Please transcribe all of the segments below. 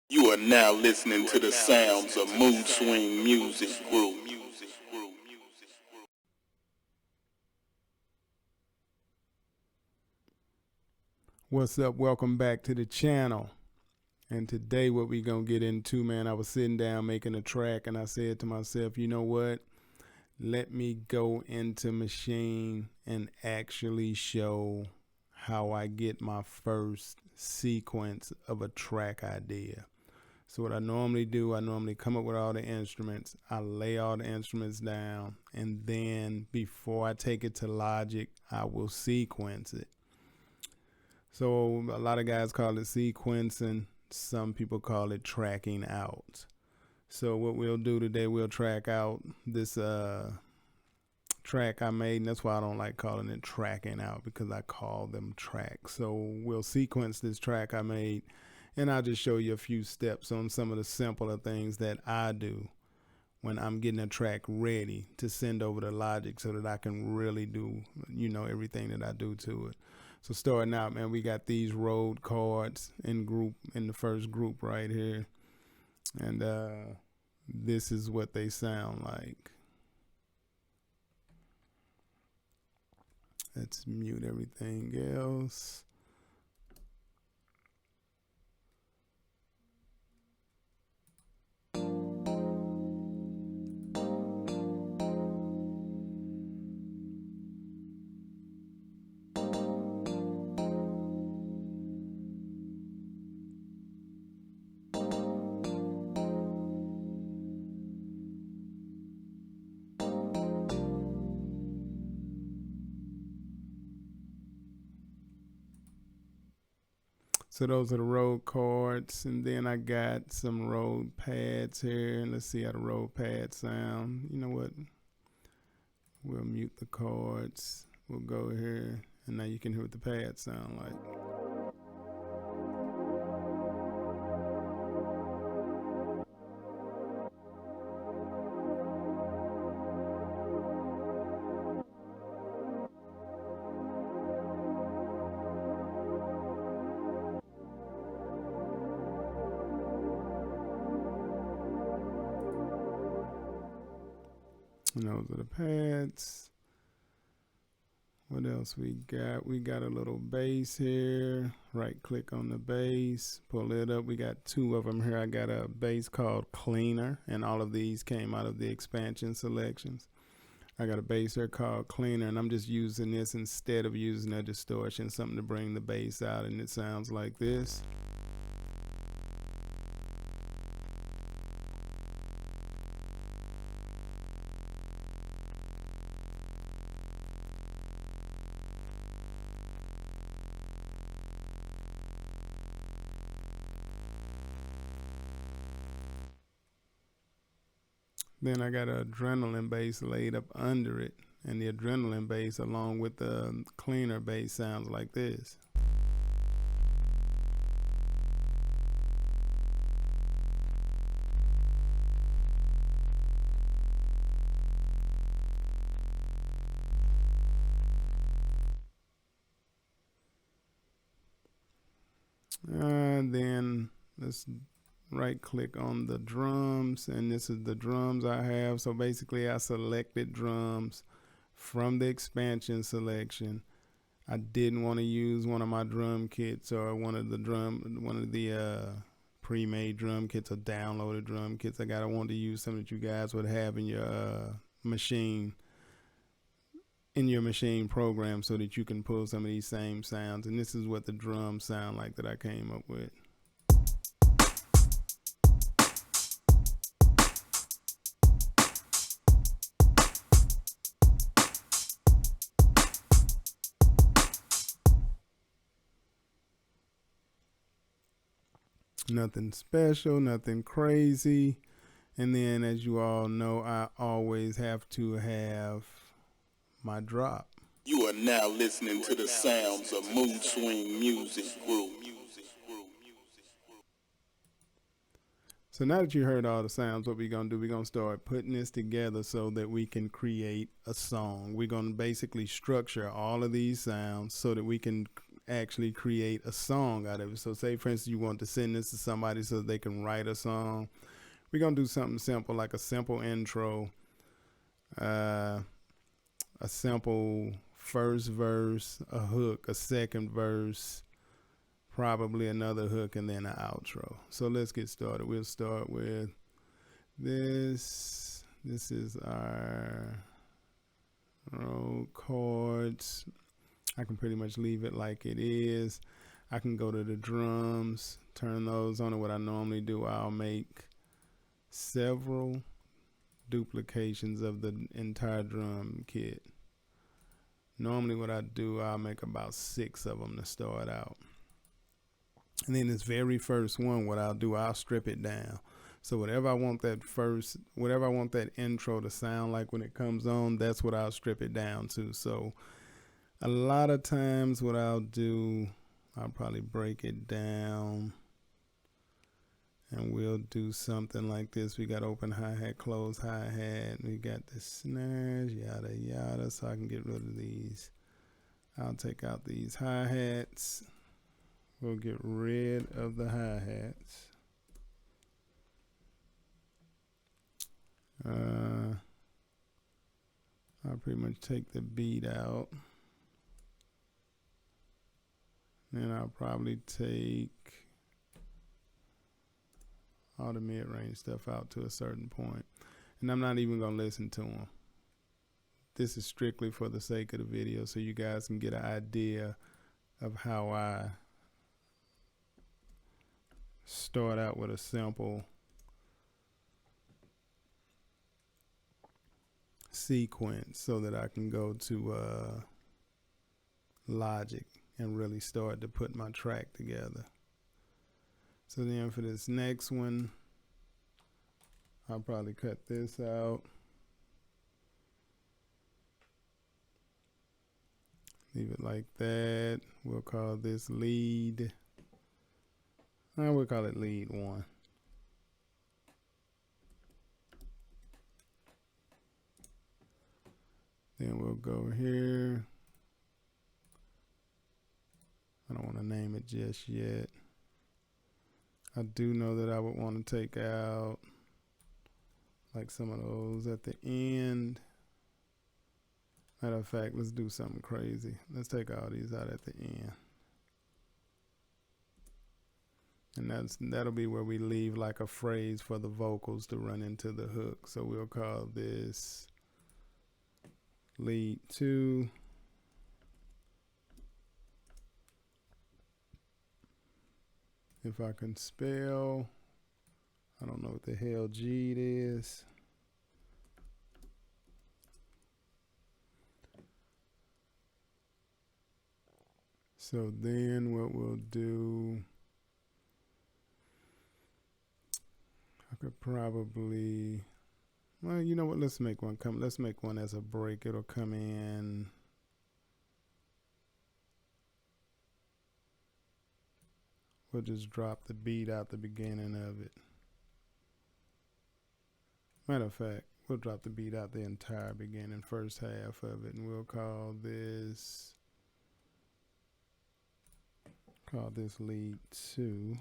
You are now listening to the sounds of Mood Swing Music Group. What's up? Welcome back to the channel. And today what we gonna get into, man, I was sitting down making a track and I said to myself, you know what? Let me go into Maschine and actually show how I get my first sequence of a track idea. So what I normally do, I normally come up with all the instruments, I lay all the instruments down, and then before I take it to Logic, I will sequence it. So a lot of guys call it sequencing. Some people call it tracking out. So what we'll do today, we'll track out this track I made, and that's why I don't like calling it tracking out, because I call them tracks. So we'll sequence this track I made, and I'll just show you a few steps on some of the simpler things that I do when I'm getting a track ready to send over to Logic so that I can really do, everything that I do to it. So starting out, man, we got these road chords in the first group right here. And this is what they sound like. Let's mute everything else. So those are the road chords, and then I got some road pads here, and let's see how the road pads sound. You know what? We'll mute the chords. We'll go here, and now you can hear what the pads sound like. And those are the pads. What else we got? We got a little bass here. Right click on the bass, pull it up. We got two of them here. I got a bass called Cleaner, and all of these came out of the expansion selections. I got a bass here called Cleaner, and I'm just using this instead of using a distortion, something to bring the bass out, and it sounds like this. Then I got an adrenaline bass laid up under it, and the adrenaline bass along with the cleaner bass sounds like this. Then let's right click on the drums, and this is the drums I have. So basically I selected drums from the expansion selection. I didn't want to use one of my drum kits or one of the pre-made drum kits or downloaded drum kits. I wanted to use some that you guys would have in your Maschine program, so that you can pull some of these same sounds. And this is what the drums sound like that I came up with. Nothing special, nothing crazy. And then, as you all know, I always have to have my drop. You are now listening to the sounds of Mood Swing Music Group. So now that you heard all the sounds, what we're going to do, we're going to start putting this together so that we can create a song. We're going to basically structure all of these sounds so that we can actually create a song out of it. So say, for instance, you want to send this to somebody so they can write a song. We're going to do something simple, like a simple intro, a simple first verse, a hook, a second verse, probably another hook, and then an outro. So let's get started. We'll start with this. This is our roll chords. I can pretty much leave it like it is. I can go to the drums, turn those on. And what I normally do, I'll make several duplications of the entire drum kit. Normally what I do, I'll make about 6 of them to start out. And then this very first one, what I'll do, I'll strip it down. So whatever I want that intro to sound like when it comes on, that's what I'll strip it down to. So a lot of times what I'll do, I'll probably break it down and we'll do something like this. We got open hi-hat, close hi-hat. We got the snares, yada, yada. So I can get rid of these. I'll take out these hi-hats. We'll get rid of the hi-hats. I'll pretty much take the beat out. Then I'll probably take all the mid-range stuff out to a certain point. And I'm not even going to listen to them. This is strictly for the sake of the video so you guys can get an idea of how I start out with a simple sequence so that I can go to Logic and really start to put my track together. So then for this next one, I'll probably cut this out. Leave it like that. We'll call this lead. We'll call it lead 1. Then we'll go here. I don't want to name it just yet. I do know that I would want to take out like some of those at the end. Matter of fact, let's do something crazy. Let's take all these out at the end. And that'll be where we leave like a phrase for the vocals to run into the hook. So we'll call this lead 2. If I can spell, I don't know what the hell G it is. So then what we'll do, I could probably, well, you know what, let's make one as a break. It'll come in. We'll just drop the beat out the beginning of it. Matter of fact, we'll drop the beat out the entire beginning, first half of it, and we'll call this lead 2.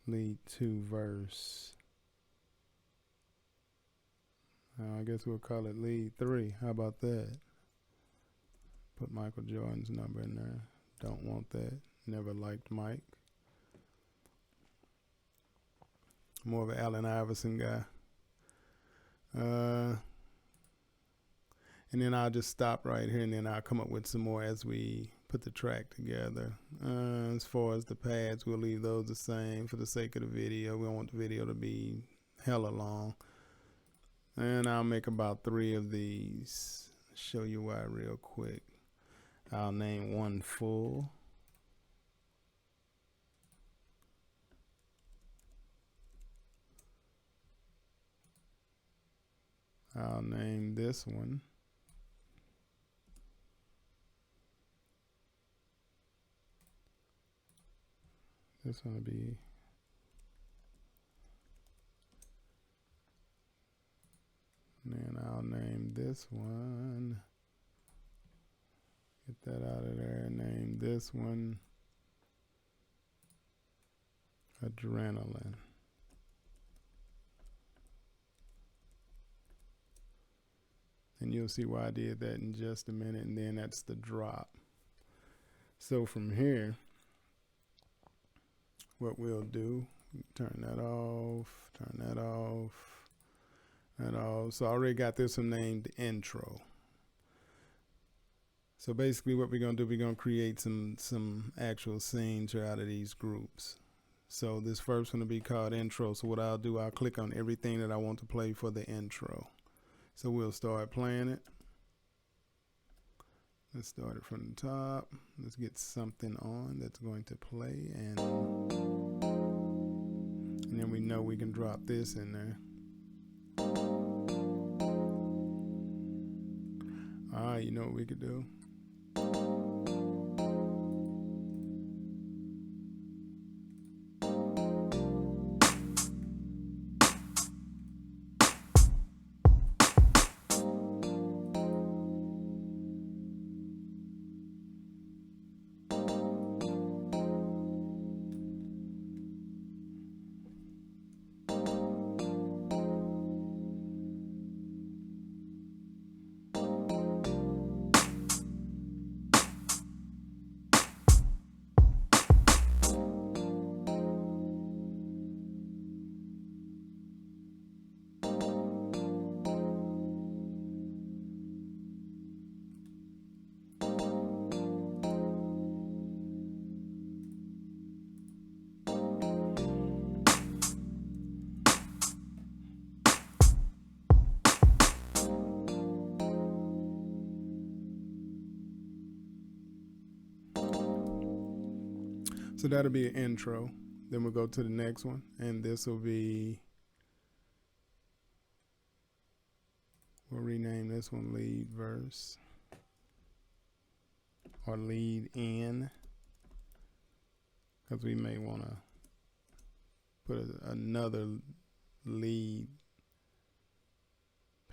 Lead 2 verse. I guess we'll call it lead 3. How about that? Put Michael Jordan's number in there. Don't want that. Never liked Mike. More of an Allen Iverson guy. And then I'll just stop right here and then I'll come up with some more as we put the track together. As far as the pads, we'll leave those the same for the sake of the video. We don't want the video to be hella long. And I'll make about 3 of these. Show you why real quick. I'll name one full. I'll name this one will be this one. Get that out of there. Name this one Adrenaline. And you'll see why I did that in just a minute. And then that's the drop. So from here, what we'll do, turn that off, turn that off, that off. So I already got this one named intro. So basically what we're going to do, we're going to create some actual scenes out of these groups. So this first one will be called intro. So what I'll do, I'll click on everything that I want to play for the intro. So we'll start playing it. Let's start it from the top. Let's get something on that's going to play, and then we know we can drop this in there. All right, you know what we could do? So that'll be an intro. Then we'll go to the next one, and this will be, we'll rename this one lead verse or lead in, because we may want to put another lead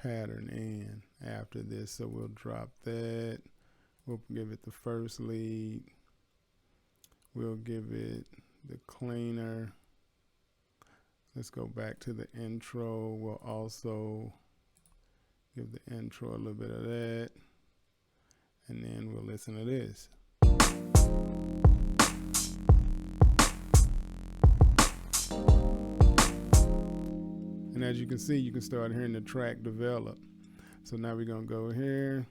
pattern in after this. So we'll drop that. We'll give it the first lead. We'll give it the cleaner. Let's go back to the intro. We'll also give the intro a little bit of that. And then we'll listen to this. And as you can see, you can start hearing the track develop. So now we're going to go here.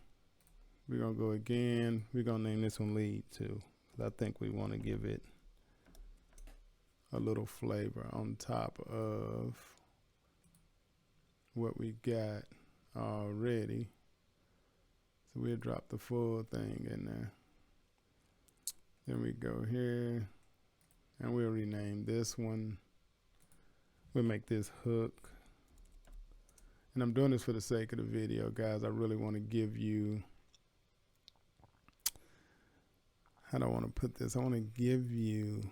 We're going to go again. We're going to name this one lead 2. I think we want to give it a little flavor on top of what we got already. So we'll drop the full thing in there. Then we go here and we'll rename this one. We'll make this hook. And I'm doing this for the sake of the video, guys. I really want to give you, how do I want to put this? I want to give you,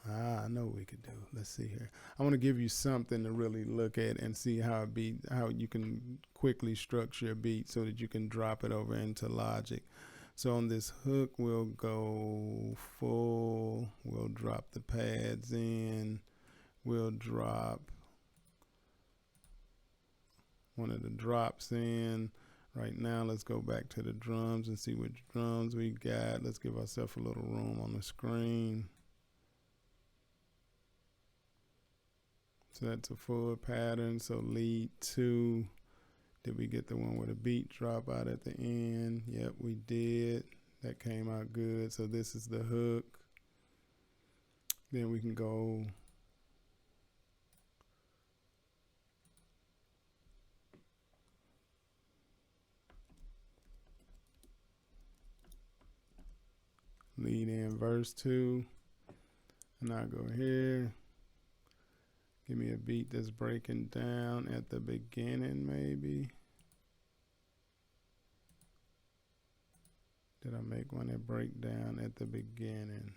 I know what we could do. Let's see here. I want to give you something to really look at and see how you can quickly structure a beat so that you can drop it over into Logic. So on this hook, we'll go full. We'll drop the pads in. We'll drop one of the drops in. Right now, let's go back to the drums and see which drums we got. Let's give ourselves a little room on the screen. So that's a full pattern. So lead 2. Did we get the one with a beat drop out at the end? Yep, we did. That came out good. So this is the hook. Then we can go lead in verse 2, and I'll go here. Give me a beat that's breaking down at the beginning, maybe. Did I make one that break down at the beginning?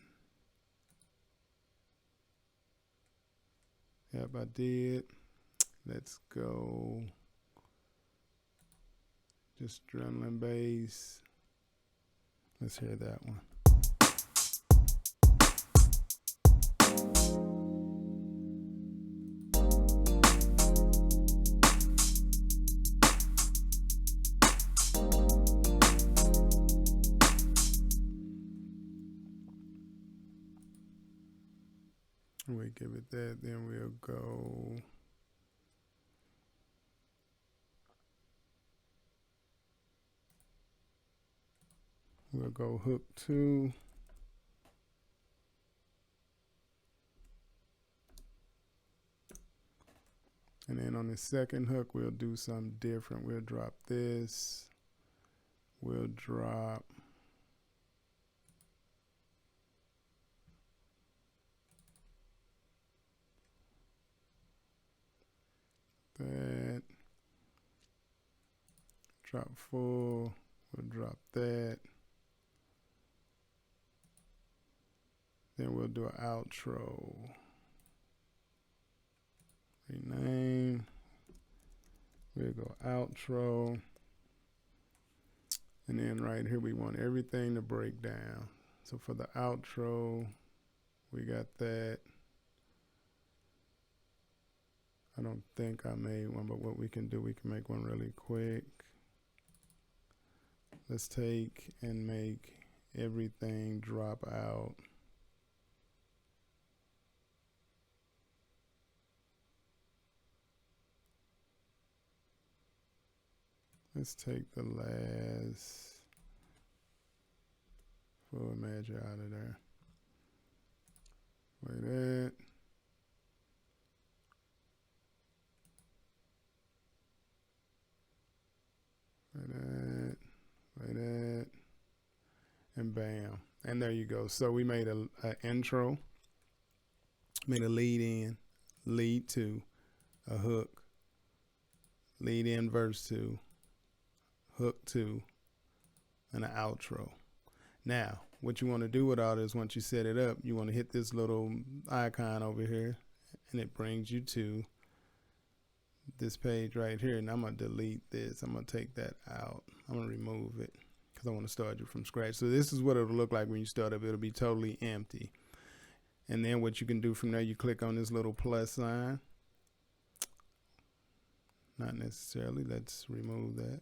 Yep, I did. Let's go. Just drum and bass. Let's hear that one. We give it that, then we'll go. We'll go hook 2. And then on the second hook, we'll do something different. We'll drop this. We'll drop that. Drop full. We'll drop that. Then we'll do an outro. Rename. We'll go outro. And then right here, we want everything to break down. So for the outro, we got that. I don't think I made one, but what we can do, we can make one really quick. Let's take and make everything drop out. Let's take the last full measure out of there. Like that. Like that. Like that. And bam. And there you go. So we made an intro, made a lead in, lead 2, a hook, lead in verse 2, hook 2, and an outro. Now, what you want to do with all this, once you set it up, you want to hit this little icon over here, and it brings you to this page right here. And I'm going to delete this. I'm going to take that out. I'm going to remove it because I want to start you from scratch. So this is what it'll look like when you start up. It'll be totally empty. And then what you can do from there, you click on this little plus sign. Not necessarily. Let's remove that.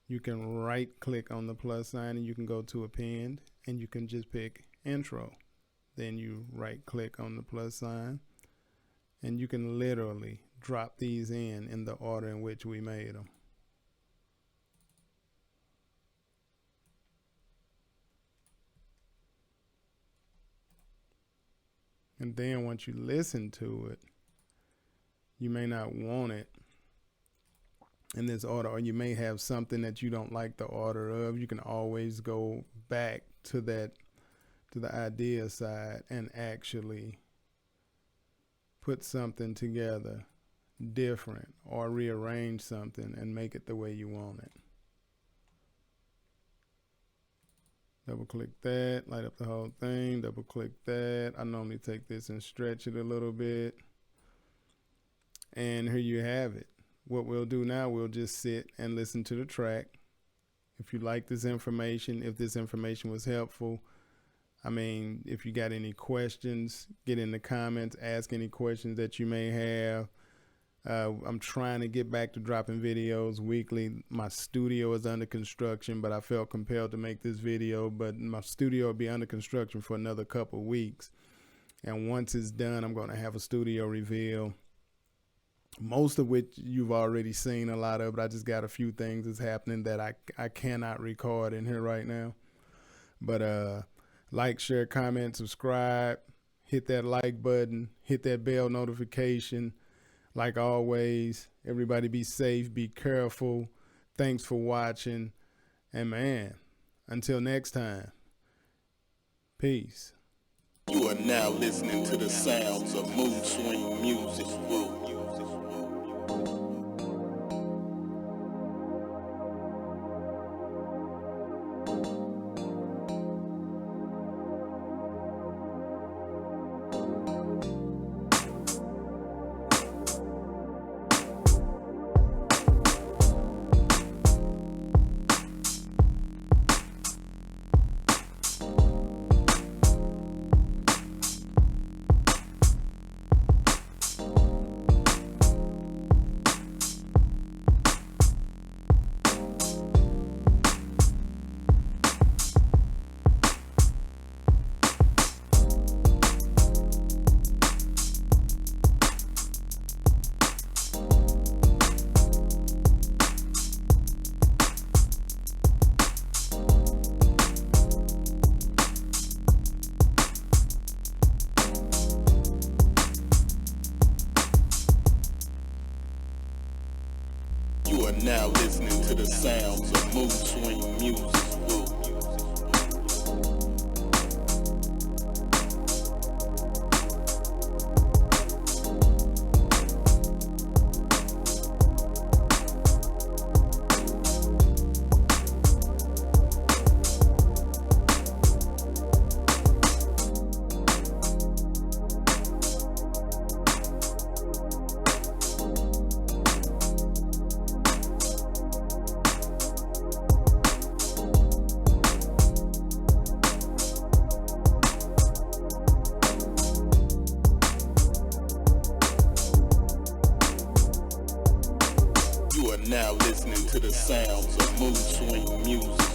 You can right click on the plus sign and you can go to append and you can just pick intro. Then you right click on the plus sign and you can literally drop these in the order in which we made them. And then once you listen to it, you may not want it in this order, or you may have something that you don't like the order of. You can always go back to that, to the idea side, and actually put something together different or rearrange something and make it the way you want it. Double click that, light up the whole thing, double click that. I normally take this and stretch it a little bit. And here you have it. What we'll do now, we'll just sit and listen to the track. If you like this information, if this information was helpful, I mean, if you got any questions, get in the comments, ask any questions that you may have. I'm trying to get back to dropping videos weekly. My studio is under construction, but I felt compelled to make this video. But my studio will be under construction for another couple weeks. And once it's done, I'm going to have a studio reveal, most of which you've already seen a lot of, but I just got a few things that's happening that I cannot record in here right now. But like, share, comment, subscribe, hit that like button, hit that bell notification. Like always, everybody be safe, be careful. Thanks for watching. And man, until next time, peace. You are now listening to the sounds of Mood Swing Music Group. You are now listening to the sounds of mood swing music. You are now listening to the sounds of mood swing music.